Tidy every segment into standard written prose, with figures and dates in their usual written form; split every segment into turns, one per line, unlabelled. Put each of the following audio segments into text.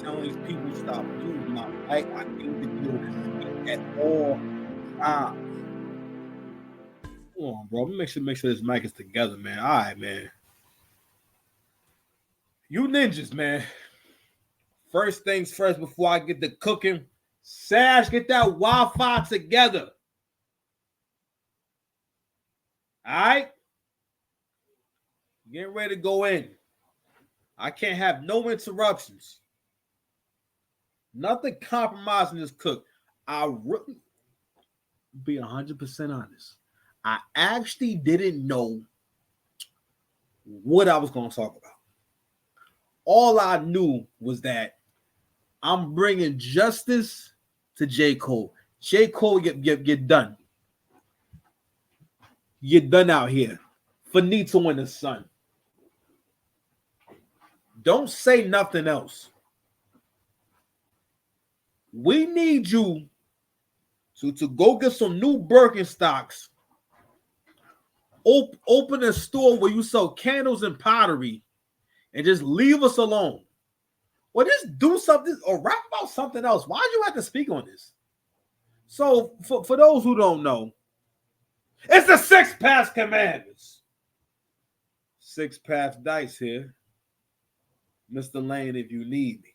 telling these people stop using my mic. I need to be able to speak at all times. Come on, bro. Make sure this mic is together, man. All right, man. You ninjas, man. First things first, before I get to cooking, Sash, get that Wi-Fi together. All right? Getting ready to go in. I can't have no interruptions. Nothing compromising this cook. I really be 100% honest. I actually didn't know what I was going to talk about. All I knew was that I'm bringing justice to J. Cole. J. Cole, get done. You're done out here. Finito in the sun. Don't say nothing else. We need you to go get some new Birkenstocks. Open a store where you sell candles and pottery and just leave us alone. Or just do something or rap about something else. Why do you have to speak on this? So, for those who don't know, it's the Six Path Commanders. Six Path Dice here. Mr. Lane, if you need me.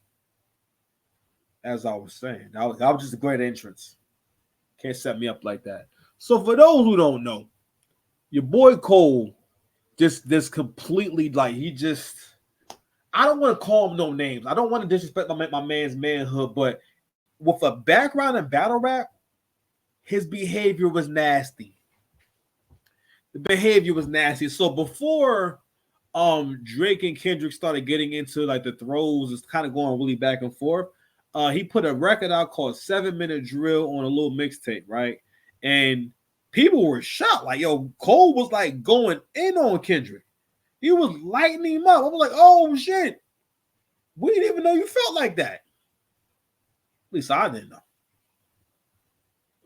As I was saying, that was just a great entrance. Can't set me up like that. So, for those who don't know, your boy Cole just completely like he just. I don't want to call him no names. I don't want to disrespect my man's manhood, but with a background in battle rap, his behavior was nasty. The behavior was nasty. So before Drake and Kendrick started getting into like the throws, it's kind of going really back and forth. He put a record out called 7 Minute Drill on a little mixtape, right? And people were shocked. Like, yo, Cole was like going in on Kendrick. He was lighting him up. I was like, oh shit. We didn't even know you felt like that. At least I didn't know.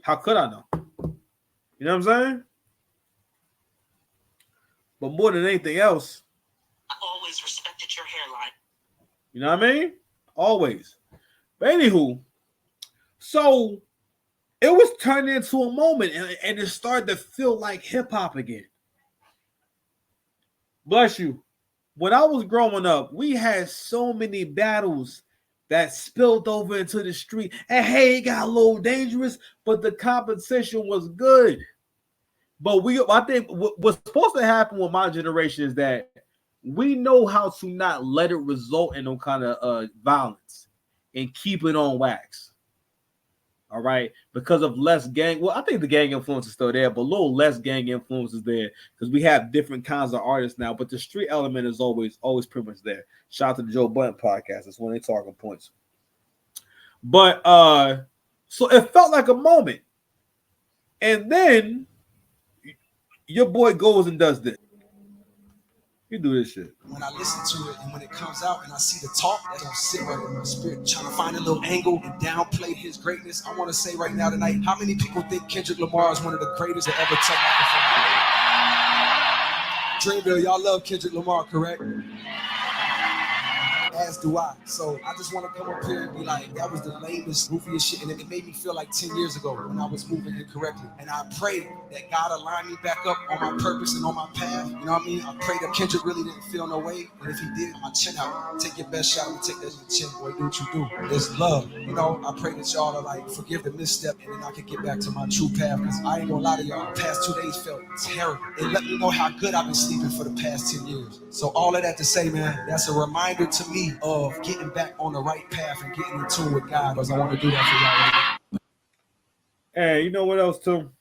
How could I know? You know what I'm saying? But more than anything else,
I always respected your hairline.
You know what I mean? Always. But anywho, so it was turned into a moment and it started to feel like hip hop again. Bless you. When I was growing up, we had so many battles that spilled over into the street. And hey, it got a little dangerous, but the competition was good. But I think what's supposed to happen with my generation is that we know how to not let it result in no kind of violence and keep it on wax. All right, because of less gang. Well, I think the gang influence is still there, but a little less gang influence is there because we have different kinds of artists now. But the street element is always pretty much there. Shout out to the Joe Budden podcast. That's one of their talking points. But so it felt like a moment, and then your boy goes and does this. You do this shit.
When I listen to it and when it comes out and I see the talk, that's gonna sit right in my spirit. Trying to find a little angle and downplay his greatness. I want to say right now tonight, how many people think Kendrick Lamar is one of the greatest to ever touch microphone? Dreamville, y'all love Kendrick Lamar, correct? As do I. So I just want to come up here and be like, that was the lamest, goofiest shit. And it made me feel like 10 years ago when I was moving incorrectly. And I pray that God align me back up on my purpose and on my path. You know what I mean? I pray that Kendrick really didn't feel no way. And if he did, my chin out. Take your best shot and take that chin, boy. Do what you do. There's love. You know, I pray that y'all are like, forgive the misstep and then I can get back to my true path. Because I ain't gonna lie to y'all, the past 2 days felt terrible. It let me know how good I've been sleeping for the past 10 years. So all of that to say, man, that's a reminder to me of getting back on the right path and getting in tune with God, because I want to do that for y'all right
now. Hey, you know what else too?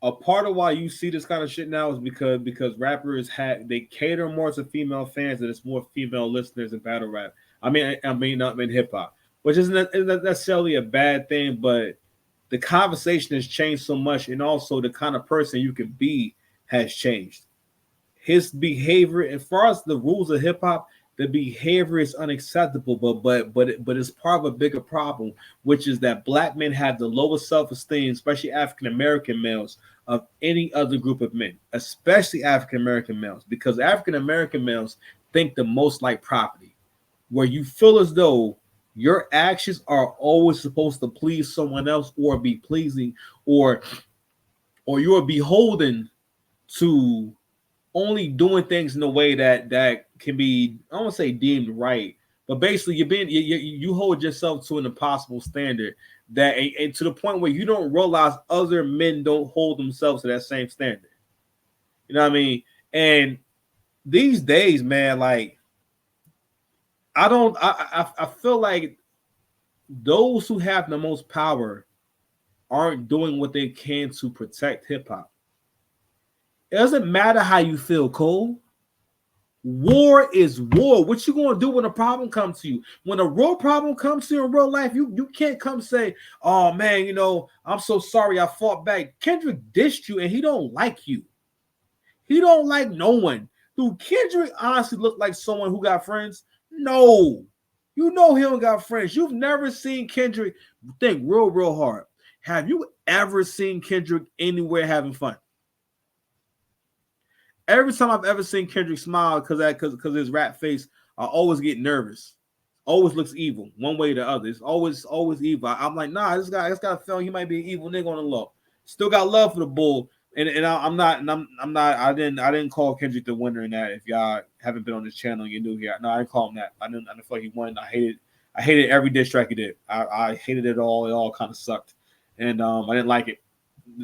A part of why you see this kind of shit now is because rappers they cater more to female fans and it's more female listeners in battle rap. I mean not in hip hop, which isn't necessarily a bad thing, but the conversation has changed so much, and also the kind of person you can be has changed. His behavior, as far as the rules of hip hop, the behavior is unacceptable, but it's part of a bigger problem, which is that black men have the lowest self-esteem, especially African American males, of any other group of men, especially African American males, because African American males think the most like property. where you feel as though your actions are always supposed to please someone else or be pleasing, or you're beholden to only doing things in a way that can be, I don't want to say deemed right, but basically you hold yourself to an impossible standard that, and to the point where you don't realize other men don't hold themselves to that same standard. You know what I mean? And these days, man, like I feel like those who have the most power aren't doing what they can to protect hip hop. It doesn't matter how you feel, Cole. War is war. What you gonna do when a problem comes to you? When a real problem comes to you in real life, you can't come say, "Oh man, you know, I'm so sorry I fought back." Kendrick dissed you, and he don't like you. He don't like no one. Do Kendrick honestly look like someone who got friends? No. You know he don't got friends. You've never seen Kendrick. Think real hard. Have you ever seen Kendrick anywhere having fun? Every time I've ever seen Kendrick smile because his rap face, I always get nervous. Always looks evil, one way or the other. It's always evil. I'm like, nah, this guy got a feeling he might be an evil nigga on the low. Still got love for the bull, and I'm not. I didn't call Kendrick the winner in that. If y'all haven't been on this channel, you new here. No, I didn't call him that. I didn't feel like he won. I hated every diss track he did. I hated it all. It all kind of sucked, and I didn't like it.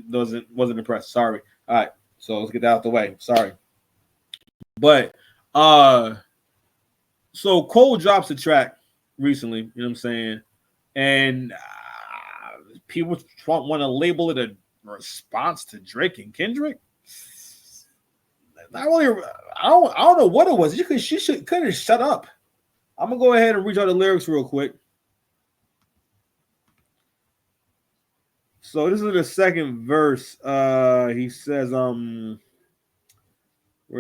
Wasn't impressed. Sorry. All right. So let's get that out the way. Sorry. But so Cole drops a track recently, you know what I'm saying? And people want to label it a response to Drake and Kendrick. Not really, I don't know what it was. She couldn't shut up. I'm gonna go ahead and read out the lyrics real quick. So this is the second verse. He says, where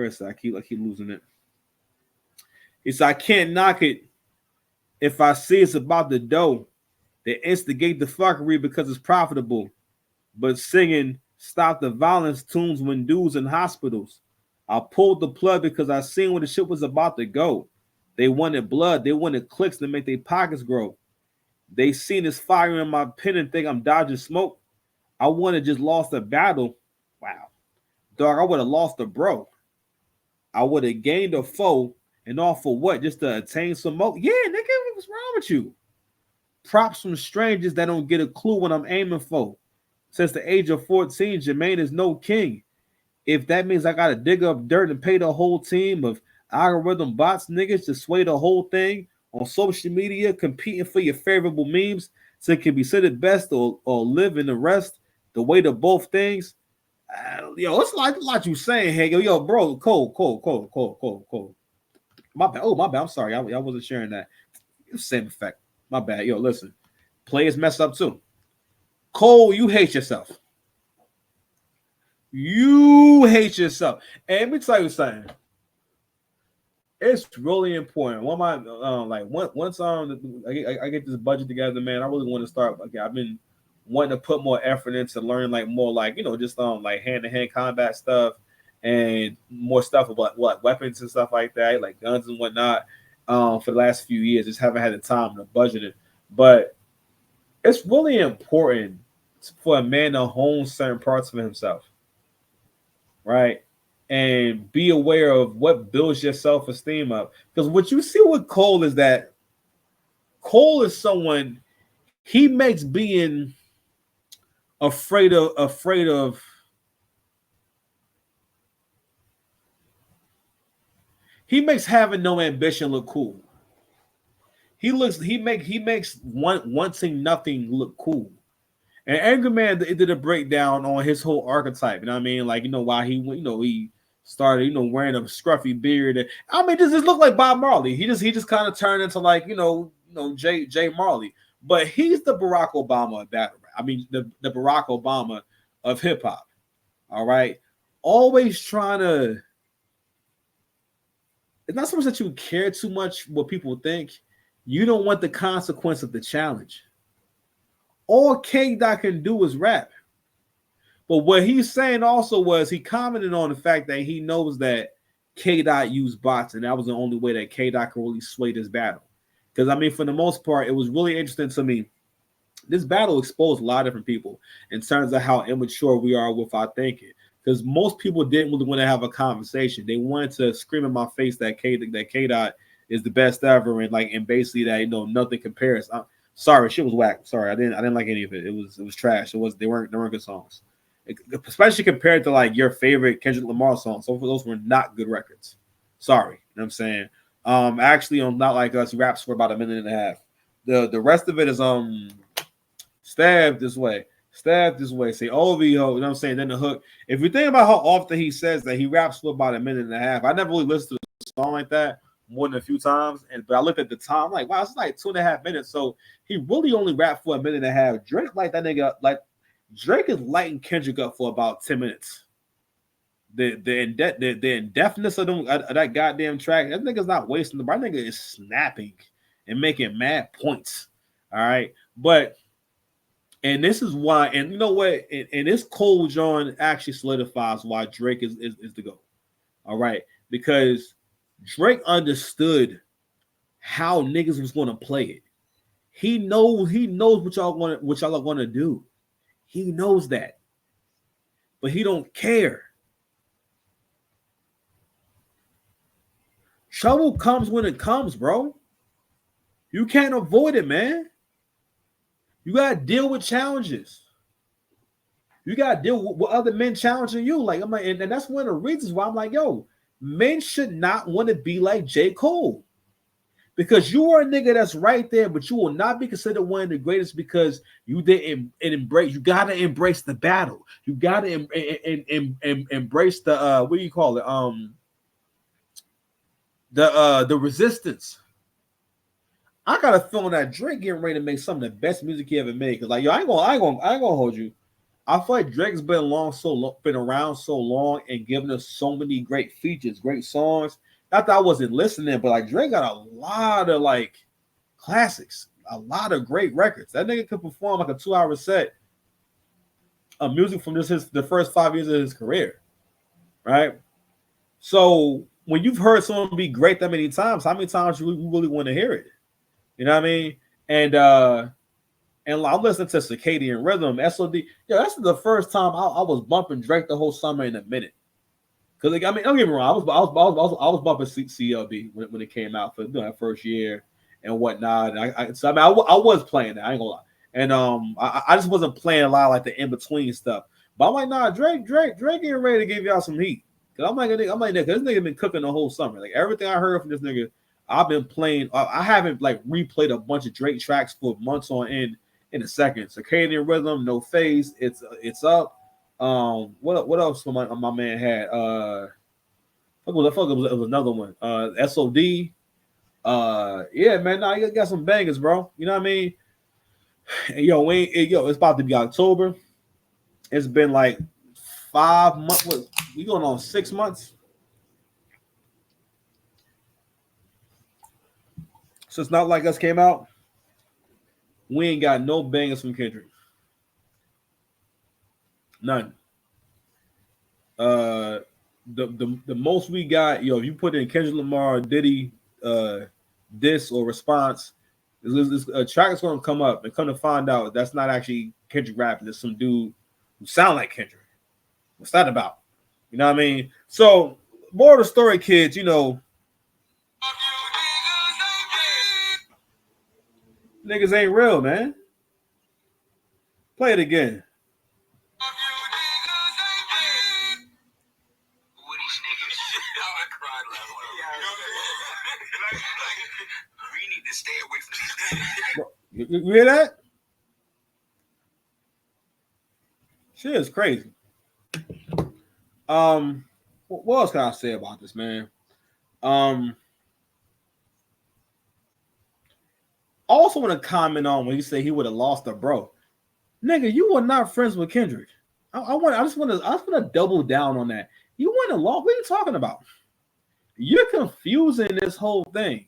is that? I keep losing it. It's, I can't knock it if I see it's about the dough. They instigate the fuckery because it's profitable. But singing stop the violence tunes when dudes in hospitals. I pulled the plug because I seen where the shit was about to go. They wanted blood. They wanted clicks to make their pockets grow. They seen this fire in my pen and think I'm dodging smoke. I would have just lost a battle. Wow. Dog, I would have lost a bro. I would have gained a foe, and all for what? Just to attain some more? Yeah, nigga, what's wrong with you? Props from strangers that don't get a clue what I'm aiming for. Since the age of 14, Jermaine is no king. If that means I gotta dig up dirt and pay the whole team of algorithm bots niggas to sway the whole thing on social media, competing for your favorable memes, so it can be said best or live in the rest, the weight of both things. Yo, it's like a lot you saying, hey, yo, bro, Cole. My bad. Oh, my bad. I'm sorry. I wasn't sharing that. Same effect. My bad. Yo, listen. Players mess up too. Cole, you hate yourself. You hate yourself. And let me tell you something. It's really important. One of my once I get this budget together, man, I really want to start. Okay, I've been wanting to put more effort into learning like more like, you know, just like hand-to-hand combat stuff and more stuff about what weapons and stuff like that, like guns and whatnot. For the last few years, just haven't had the time to budget it. But it's really important for a man to hone certain parts of himself, right? And be aware of what builds your self-esteem up. Because what you see with Cole is that Cole is someone, he makes being afraid of he makes having no ambition look cool. He makes wanting nothing look cool. And Angry Man did a breakdown on his whole archetype. You know what I mean? Like, you know, why he started, wearing a scruffy beard. I mean, this looked like Bob Marley. He just kind of turned into like, Jay Marley. But he's the Barack Obama of battle rap. I mean, the Barack Obama of hip hop. All right. Always trying to. It's not so much that you care too much what people think. You don't want the consequence of the challenge. All K-Dot can do is rap. But what he's saying also was he commented on the fact that he knows that K-Dot used bots, and that was the only way that K-Dot could really sway this battle. Because I mean, for the most part, it was really interesting to me. This battle exposed a lot of different people in terms of how immature we are with our thinking. Because most people didn't really want to have a conversation. They wanted to scream in my face that K Dot is the best ever, and basically that nothing compares. Sorry, shit was whack. Sorry, I didn't like any of it. It was trash. They weren't good songs, especially compared to like your favorite Kendrick Lamar songs. So those were not good records. Sorry, you know what I'm saying. Actually, on Not Like Us, he raps for about a minute and a half. The rest of it is stab this way, say OVO, you know what I'm saying? Then the hook. If you think about how often he says that, he raps for about a minute and a half. I never really listened to a song like that more than a few times, but I looked at the time, like, wow, it's like 2.5 minutes. So he really only rapped for a minute and a half. Drake like that nigga, like Drake is lighting Kendrick up for about 10 minutes. The indefiniteness of that goddamn track, that nigga's not wasting the. My nigga is snapping and making mad points. All right, and this is why, and you know what, and this Cole John actually solidifies why Drake is the GOAT. All right, because Drake understood how niggas was going to play it. He knows what y'all are going to do. He knows that, but he don't care. Trouble comes when it comes, bro. You can't avoid it, man. You gotta deal with challenges. You gotta deal with other men challenging you. Like, I'm like, and that's one of the reasons why I'm like, yo, men should not want to be like J. Cole. Because you are a nigga that's right there, but you will not be considered one of the greatest because you didn't embrace. You gotta embrace the battle. You gotta embrace the what do you call it? The resistance. I got a feeling that Drake getting ready to make some of the best music he ever made. Cause like, yo, I ain't gonna hold you. I feel like Drake's been around so long and giving us so many great features, great songs. Not that I wasn't listening, but like Drake got a lot of like classics, a lot of great records. That nigga could perform like a 2-hour set of music from the first 5 years of his career, right? So when you've heard someone be great that many times, how many times you really want to hear it? You know what I mean? And I'm listening to Circadian Rhythm, SOD. Yo, that's the first time I was bumping Drake the whole summer in a minute. Cause like, I mean, don't get me wrong, I was bumping CLB when it came out for that first year and whatnot. And I was playing that. I ain't gonna lie. And I just wasn't playing a lot of like the in between stuff. But I'm like, nah, Drake getting ready to give y'all some heat. Cause I'm like, this nigga been cooking the whole summer. Like everything I heard from this nigga, I've been playing. I haven't like replayed a bunch of Drake tracks for months on end in a second. Circadian Rhythm, No Face, it's up. What else my man had? It was another one. SOD. Yeah, man, nah, you got some bangers, bro. You know what I mean? Yo, it's about to be October. It's been like 5 months. We going on 6 months since Not Like Us came out. We ain't got no bangers from Kendrick. None. The most we got, if you put in Kendrick Lamar, Diddy, diss or response, this track is going to come up and come to find out that's not actually Kendrick rapping. It's some dude who sound like Kendrick. What's that about? You know what I mean? So, more of the story, kids, niggas ain't real, man. Play it again.
We need to stay away from these.
You hear that? Shit is crazy. What else can I say about this, man? I also want to comment on when he said he would have lost a bro. Nigga, you were not friends with Kendrick. I just want to double down on that. You wouldn't have lost. What are you talking about? You're confusing this whole thing.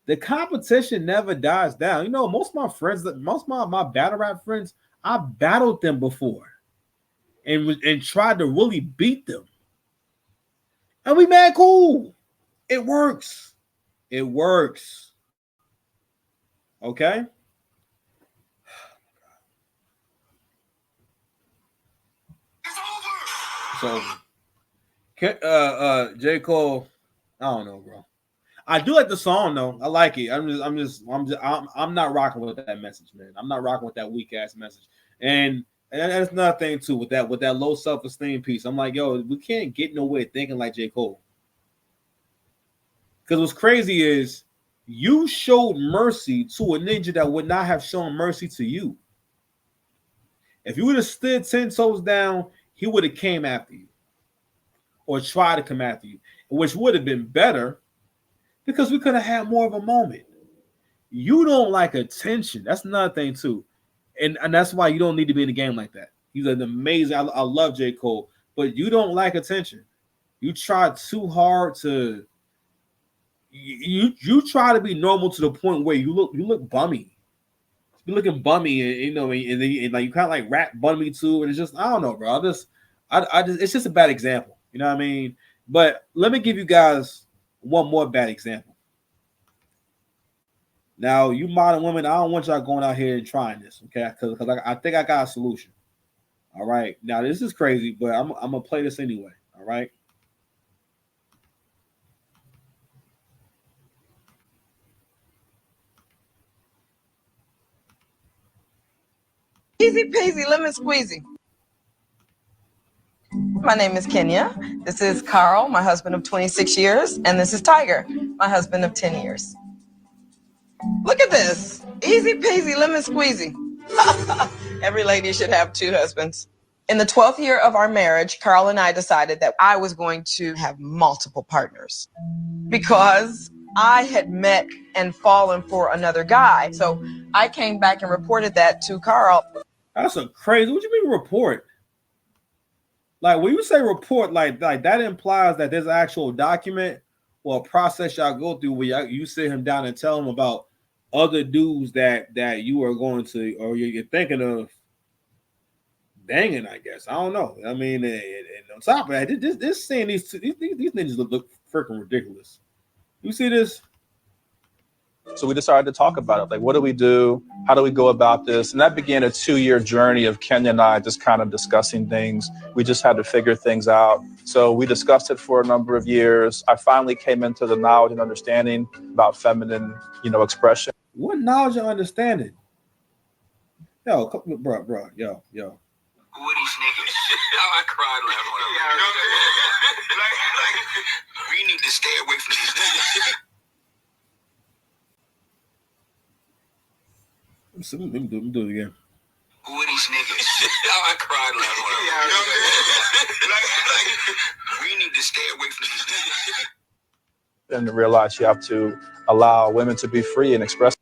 The competition never dies down. Most of my battle rap friends, I battled them before and tried to really beat them. And we mad cool. It works. Okay. So, J. Cole, I don't know, bro. I do like the song though. I like it. I'm not rocking with that message, man. I'm not rocking with that weak ass message. And that's another thing too with that low self esteem piece. I'm like, yo, we can't get nowhere thinking like J. Cole. Because what's crazy is you showed mercy to a ninja that would not have shown mercy to you. If you would have stood 10 toes down, he would have came after you or tried to come after you, which would have been better because we could have had more of a moment. You don't like attention. That's another thing too. And that's why you don't need to be in a game like that. He's an amazing. I love J. Cole, but you don't like attention. You try too hard to. You try to be normal to the point where you look bummy. You're looking bummy, and you know, and like you kind of like rap bummy too, and it's just I don't know, bro. I just it's just a bad example. You know what I mean? But let me give you guys one more bad example. Now, you modern women, I don't want y'all going out here and trying this, okay? Because I think I got a solution. All right. Now, this is crazy, but I'm gonna play this anyway. All right.
Easy peasy, lemon squeezy. My name is Kenya. This is Carl, my husband of 26 years, and this is Tiger, my husband of 10 years. Look at this. Easy peasy, lemon squeezy. Every lady should have 2 husbands. In the 12th year of our marriage, Carl and I decided that I was going to have multiple partners because I had met and fallen for another guy. So I came back and reported that to Carl.
That's a crazy. What do you mean report? Like when you say report, like that implies that there's an actual document or a process y'all go through where you sit him down and tell him about other dudes that you are going to or you're thinking of banging. I guess I don't know. I mean, and on top of that, this seeing these ninjas look freaking ridiculous. You see this?
So we decided to talk about it. Like, what do we do? How do we go about this? And that began a 2-year journey of Kenya and I just kind of discussing things. We just had to figure things out. So we discussed it for a number of years. I finally came into the knowledge and understanding about feminine, expression.
What knowledge and understanding? Yo, bro, yo.
Who are these niggas? I cried laughing when I read that. We need to stay away from these niggas.
Let me do it again.
Who are these niggas? I cried laughing when I read that. We need to stay away from these niggas.
And to realize you have to allow women to be free and express.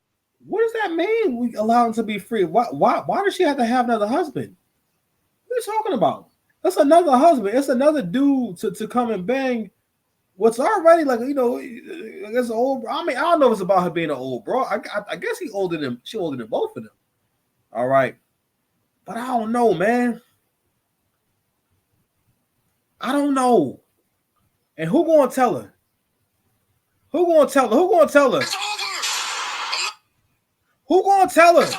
What does that mean? We allow them to be free. Why does she have to have another husband? What are you talking about? That's another husband. It's another dude to come and bang what's already like, it's old. I mean, I don't know if it's about her being an old bro. I guess she older than both of them. All right. But I don't know, man. I don't know. And who gonna tell her? Who gonna tell her? Who gonna tell her? Who gonna tell her?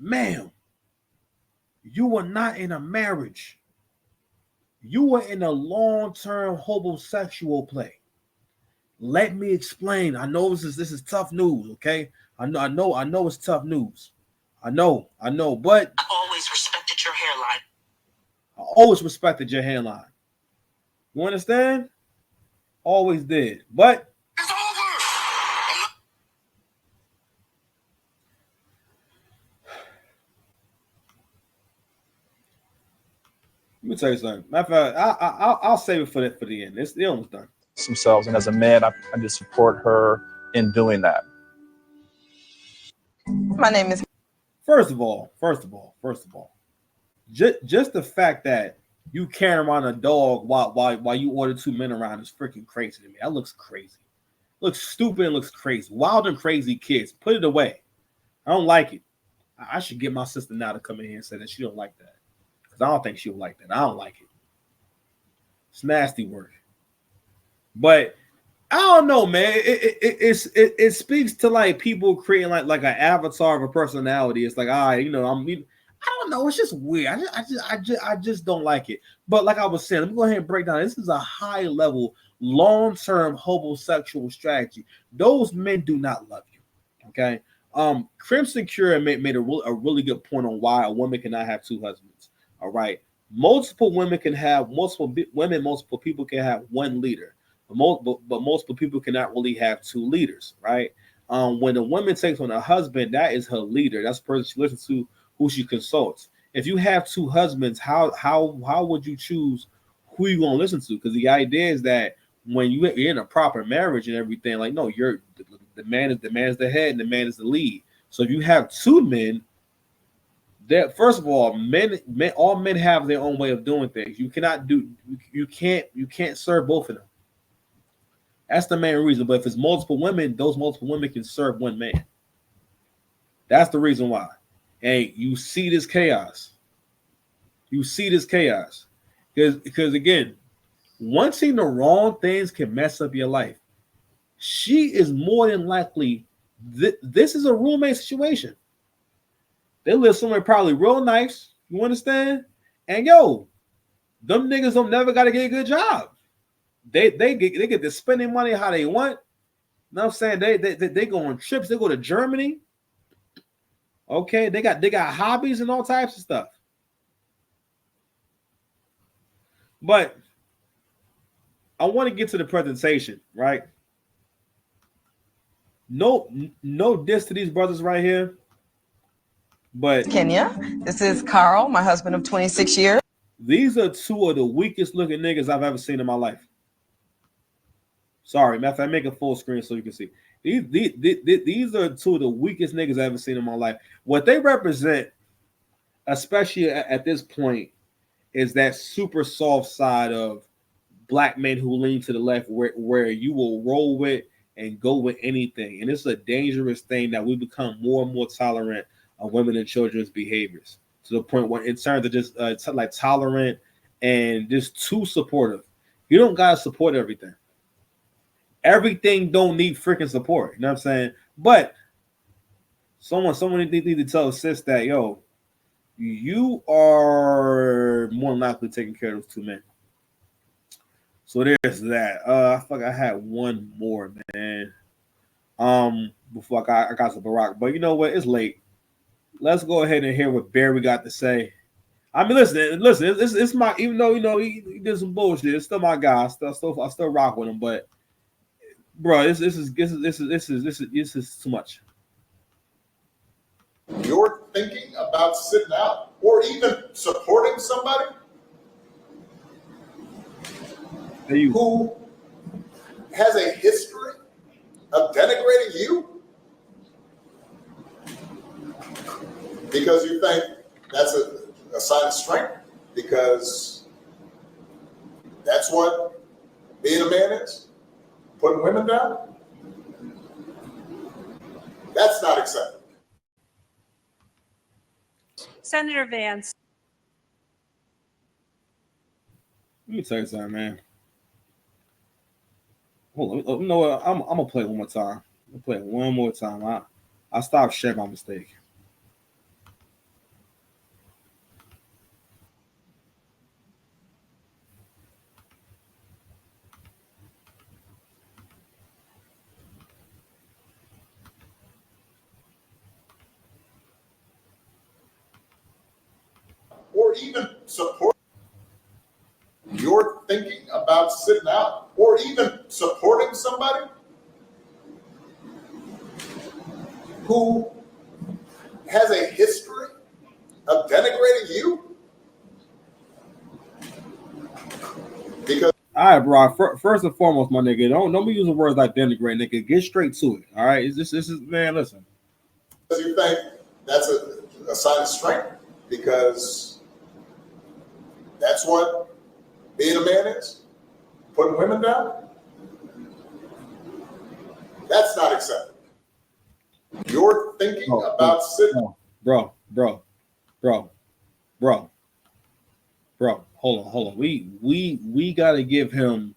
Ma'am, you were not in a marriage. You were in a long-term homosexual play. Let me explain. I know this is tough news, okay? I know it's tough news. I know, but
I always respected your hairline.
I always respected your hairline. You understand? Always did. But
It's over.
let me tell you something. Matter of fact, I'll save it for the end. It's almost done.
Themselves, and as a man, I just support her in doing that.
My name is.
First of all, just the fact that you carry around a dog while you order 2 men around is freaking crazy to me. That looks crazy. Looks stupid and looks crazy. Wild and crazy kids. Put it away. I don't like it. I should get my sister now to come in here and say that she don't like that. Because I don't think she'll like that. I don't like it. It's nasty work. But I don't know, man. It speaks to like people creating like an avatar of a personality. It's like, I don't know. It's just weird. I just don't like it. But like I was saying, let me go ahead and break down. This is a high level, long term homosexual strategy. Those men do not love you. Okay. Crimson Cure made a really good point on why a woman cannot have two husbands. All right. Multiple women can have multiple people can have one leader. But multiple people cannot really have two leaders, right? When a woman takes on a husband, that is her leader. That's the person she listens to, who she consults. If you have two husbands, how would you choose who you're gonna listen to? Because the idea is that when you're in a proper marriage and everything, like no, the man is the head and the man is the lead. So if you have two men, that first of all, all men have their own way of doing things. You can't serve both of them. That's the main reason. But if it's multiple women, those multiple women can serve one man. That's the reason why. And you see this chaos. Because again, wanting the wrong things can mess up your life. She is more than likely, this is a roommate situation. They live somewhere probably real nice. You understand? And them niggas don't never got to get a good job. They get to spending money how they want. You know what I'm saying? They go on trips. They go to Germany. Okay, they got hobbies and all types of stuff. But I want to get to the presentation, right? No diss to these brothers right here. But
Kenya, this is Carl, my husband of 26 years.
These are two of the weakest looking niggas I've ever seen in my life. Sorry, matter of fact, make a full screen so you can see. These are two of the weakest niggas I've ever seen in my life. What they represent, especially at this point, is that super soft side of black men who lean to the left, where you will roll with and go with anything. And it's a dangerous thing that we become more and more tolerant of women and children's behaviors, to the point where in terms of just like tolerant and just too supportive. You don't gotta support everything. Everything don't need freaking support. You know what I'm saying? But someone need to tell sis that, you are more than likely taking care of those two men. So there's that. I feel like I had one more, man. Before I got to Barack. But you know what? It's late. Let's go ahead and hear what Barry got to say. I mean, listen. It's my, even though he did some bullshit, it's still my guy. I still rock with him. But bro, this is too much.
You're thinking about sitting out or even supporting somebody who has a history of denigrating you because you think that's a sign of strength, because that's what being a man is, putting women down. That's not acceptable.
Senator Vance.
Let me tell you something, man. Hold on. You know what? I'm gonna play it one more time. I'm gonna play it one more time. I stopped sharing my mistake.
Or even support. You're thinking about sitting out or even supporting somebody who has a history of denigrating you. Because
all right, bro. First and foremost, my nigga, don't be using words like denigrate, nigga. Get straight to it. All right, this is man. Listen.
You think that's a sign of strength, because that's what being a man is, putting women down. That's not acceptable. You're thinking about sitting.
Bro. Hold on. We gotta give him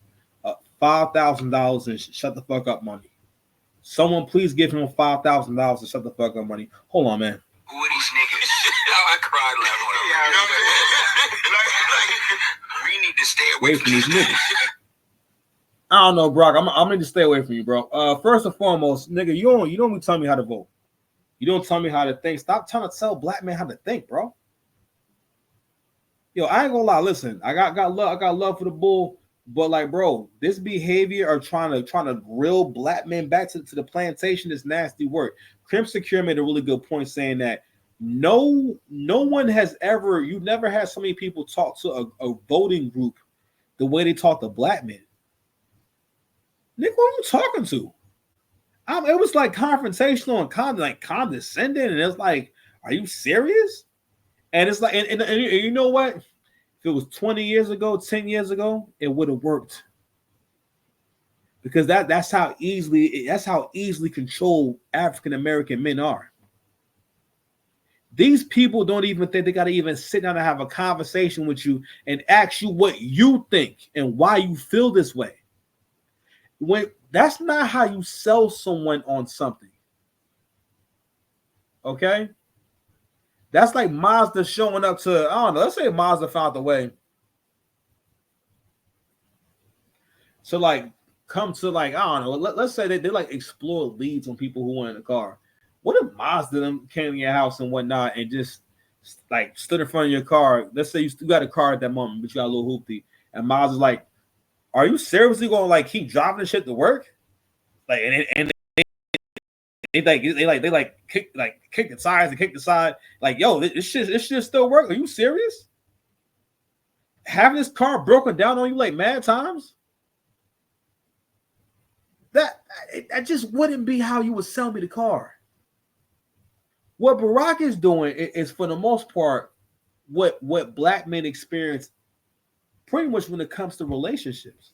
$5,000 and shut the fuck up money. Someone please give him $5,000 to shut the fuck up money. Hold on, man.
Who are these niggas? I cried laughing. You know what I'm saying? We need to stay away from these niggas.
I don't know, Brock. I'm going to stay away from you, bro. First and foremost, nigga, you don't even tell me how to vote. You don't tell me how to think. Stop trying to tell black men how to think, bro. Yo, I ain't gonna lie. Listen, I got love for the bull, but like, bro, this behavior of trying to grill black men back to the plantation is nasty work. Crimson Cure made a really good point saying that no one has ever, you never had so many people talk to a voting group the way they talk to black men. Nick, who are you talking to? It was like confrontational and condescending, and it's like, are you serious? And it's like, and you know what? If it was 20 years ago, 10 years ago, it would have worked. Because that's how easily controlled African American men are. These people don't even think they got to even sit down and have a conversation with you and ask you what you think and why you feel this way. When that's not how you sell someone on something. Okay? That's like Mazda showing up to, I don't know, let's say Mazda found the way to like come to like, I don't know, let's say they like explore leads on people who went in the car. What if Mazda them came to your house and whatnot and just like stood in front of your car? Let's say you got a car at that moment, but you got a little hoopty, and Mazda's like, are you seriously gonna like keep driving this shit to work? Like and they kick the sides and kick the side. Like, yo, this shit still work. Are you serious? Having this car broken down on you like mad times? That just wouldn't be how you would sell me the car. What Barack is doing is for the most part what black men experience pretty much when it comes to relationships.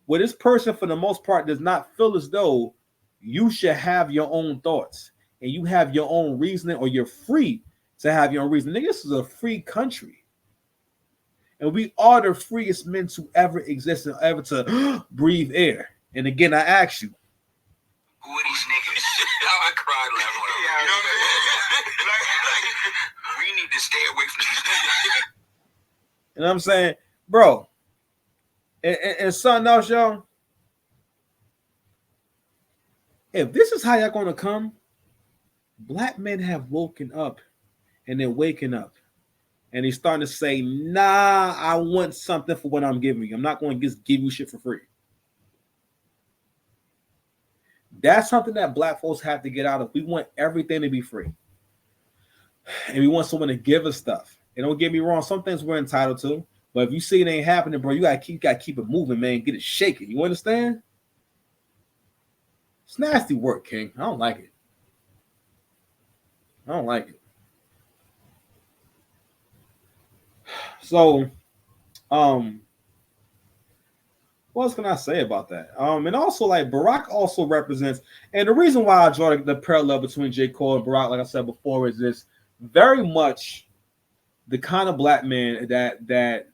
Where this person for the most part does not feel as though you should have your own thoughts and you have your own reasoning, or you're free to have your own reasoning. Nigga, this is a free country. And we are the freest men to ever exist and ever to breathe air. And again, I ask you,
who are these niggas? I cried laughing. You know what I'm saying? Like, we need to stay away from these niggas.
You know what I'm saying? Bro, and something else, y'all. If this is how y'all gonna come, black men have woken up and they're waking up and he's starting to say, nah, I want something for what I'm giving you. I'm not going to just give you shit for free. That's something that black folks have to get out of. We want everything to be free. And we want someone to give us stuff. And don't get me wrong, some things we're entitled to. But if you see it ain't happening, bro, you gotta keep it moving, man. Get it shaking. You understand? It's nasty work, King. I don't like it. I don't like it. So, what else can I say about that? And also, like, Barack also represents, and the reason why I draw the parallel between J. Cole and Barack, like I said before, is this very much the kind of black man that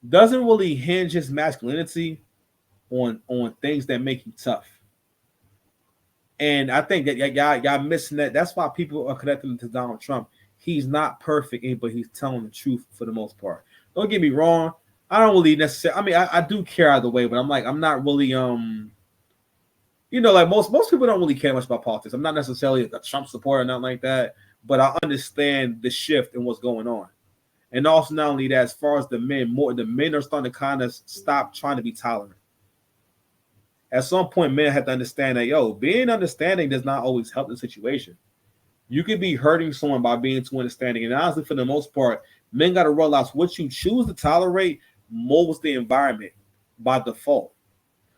doesn't really hinge his masculinity on things that make you tough. And I think that y'all missing that. That's why people are connecting to Donald Trump. He's not perfect, but he's telling the truth for the most part. Don't get me wrong. I don't really necessarily, I mean, I do care either way, but I'm not really, like most people don't really care much about politics. I'm not necessarily a Trump supporter or nothing like that, but I understand the shift and what's going on. And also, not only that, as far as the men are starting to kind of stop trying to be tolerant. At some point, men have to understand that, being understanding does not always help the situation. You could be hurting someone by being too understanding. And honestly, for the most part, men got to realize what you choose to tolerate molds the environment by default.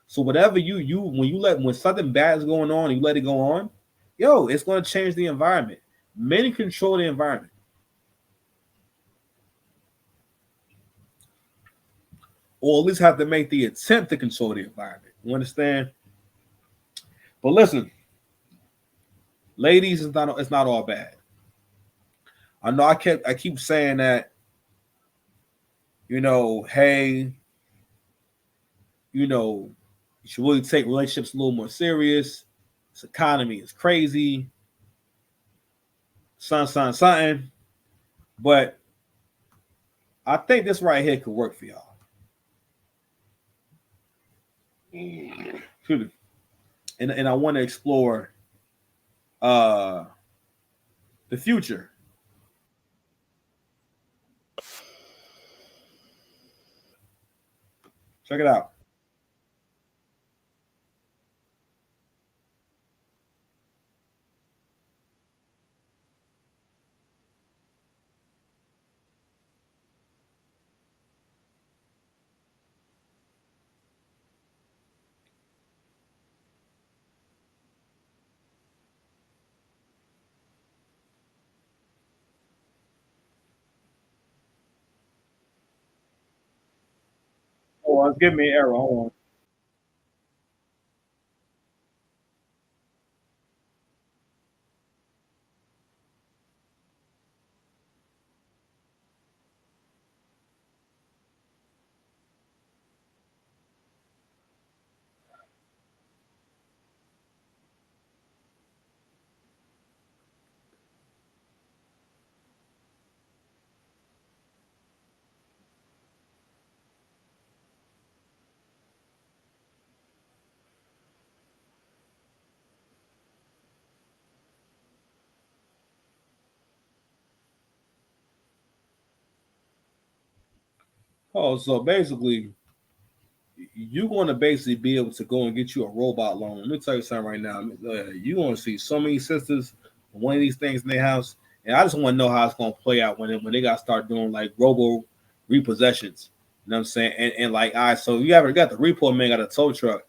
So whatever when something bad is going on and you let it go on, it's going to change the environment. Men control the environment. Or at least have to make the attempt to control the environment. You understand? But listen, ladies, it's not all bad. I know I keep saying that, hey, you know, you should really take relationships a little more serious. This economy is crazy. Something. But I think this right here could work for y'all. And I want to explore the future. Check it out. Oh, it's giving me an error. Hold on. Oh, so basically, you're going to basically be able to go and get you a robot loan. Let me tell you something right now. You're going to see so many sisters one of these things in their house, and I just want to know how it's going to play out when they got to start doing like robo repossessions. You know what I'm saying? And like, all right, so you got the repo man got a tow truck.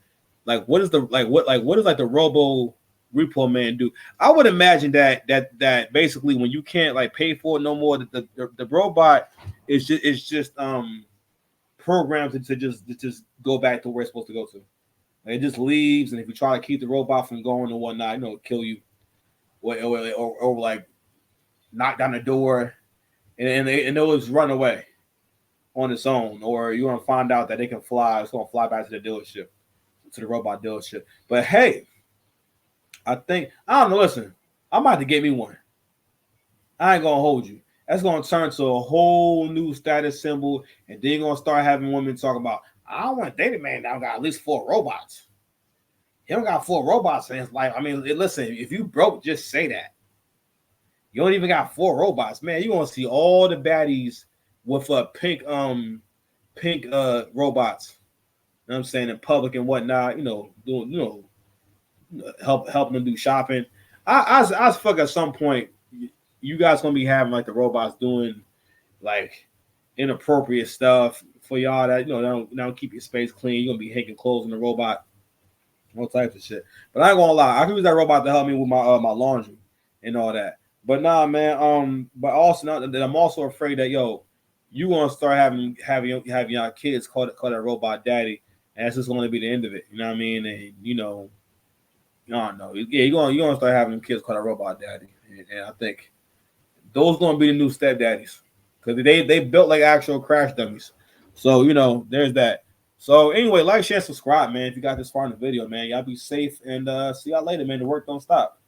Like, what is the what is like the robo repo man do? I would imagine that basically when you can't like pay for it no more, the robot is just programmed to just go back to where it's supposed to go to. Like, it just leaves, and if you try to keep the robot from going and whatnot, it'll kill you, or like knock down the door, and it'll just run away on its own, or you're gonna find out that they can fly. It's gonna fly back to the dealership, to the robot dealership. But hey, I don't know. Listen, I'm about to get me one. I ain't gonna hold you. That's gonna turn to a whole new status symbol, and then you're gonna start having women talk about, I don't want to date a man that got at least 4 robots. He don't got 4 robots in his life. I mean, listen, if you broke, just say that. You don't even got 4 robots, man. You're gonna see all the baddies with pink robots. You know what I'm saying, in public and whatnot, doing, helping them do shopping. I fuck at some point you guys gonna be having like the robots doing like inappropriate stuff for y'all that don't keep your space clean. You're gonna be hanging clothes in the robot, all types of shit. But I ain't gonna lie, I can use that robot to help me with my my laundry and all that. But nah, man. But also now that I'm also afraid that you gonna start having your kids call that robot daddy, and that's just gonna be the end of it. You know what I mean? And I don't know. Yeah, you're gonna start having kids call that robot daddy, and I think those gonna be the new stepdaddies because they built like actual crash dummies. So there's that. So anyway, like, share, subscribe, man. If you got this far in the video, man, y'all be safe and see y'all later, man. The work don't stop.